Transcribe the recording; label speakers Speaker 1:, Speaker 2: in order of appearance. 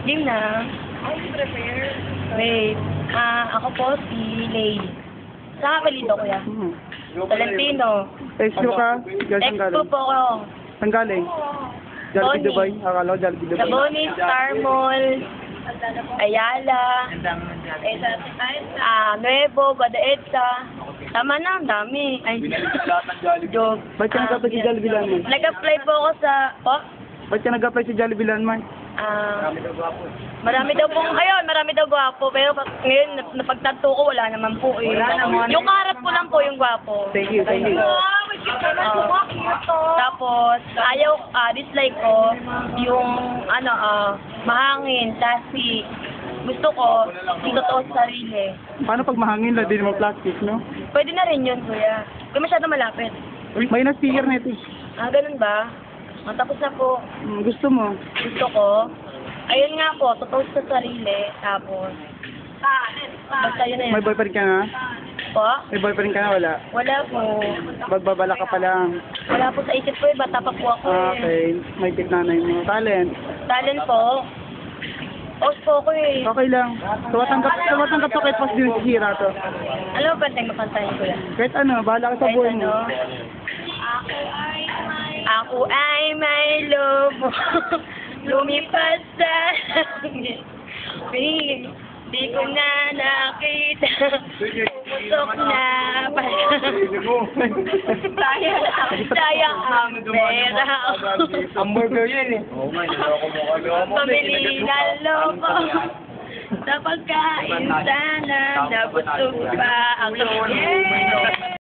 Speaker 1: Game na.
Speaker 2: Ay, prepare.
Speaker 1: Wait. Ako po si Lay. Saan ka palido, kuya? Valentino.
Speaker 3: Expo ka? Diyan saan
Speaker 1: Expo
Speaker 3: galing?
Speaker 1: po ako.
Speaker 3: Saan galing? Jollibee
Speaker 1: Tony.
Speaker 3: Dubai? Akala ko Jollibee Dubai.
Speaker 1: Saboni, Star Mall, Ayala, Nuevo, Badaetsa. Tama na, ang dami. Ay, joke.
Speaker 3: Ba't ka nag-apply sa Jollibee Landmark?
Speaker 1: Nag-apply po ako sa,
Speaker 3: Ba't ka nag-apply sa Jollibee Landmark?
Speaker 1: marami daw pong, ayun, marami daw gwapo. Pero ngayon, napagtanto ko, wala naman po eh. Yung kaharap ko lang po yung gwapo.
Speaker 3: Thank you, thank you.
Speaker 1: Tapos, dislike ko, yung, mahangin, classy. Gusto ko, hindi totoo sa sarili.
Speaker 3: Paano pag mahangin lang, di naman plastic, no?
Speaker 1: Pwede na rin yun, kuya. Kaya masyado malapit.
Speaker 3: May na-sticker na ito.
Speaker 1: Ganun ba? Tapos na po.
Speaker 3: Gusto mo?
Speaker 1: Gusto ko. Ayun nga po, totoo sa sarili. Tapos, basta yun na yun.
Speaker 3: May boyfriend ka na?
Speaker 1: Po?
Speaker 3: May boyfriend ka na? Wala.
Speaker 1: Wala po.
Speaker 3: Magbabala ka pa lang.
Speaker 1: Wala po sa isip ko eh. Bata pa po ako eh.
Speaker 3: Okay. May tip nanay mo. Talent.
Speaker 1: Talent po. Os po ako eh.
Speaker 3: Okay lang. Tumatanggap to kahit pas din si Hira to.
Speaker 1: Alam mo ba tayong makantahin ko yan?
Speaker 3: Kahit ano, bahala ka sa
Speaker 1: Kahit
Speaker 3: buhay mo.
Speaker 1: ano. Ako ay may lobo. Lumipad sa langit. Di ko na nakita. Pumusok na pala. Sayang ang pera.
Speaker 3: Ang burger yun eh.
Speaker 1: Pamili na loko. Sa pagkain sana nabusog pa ako.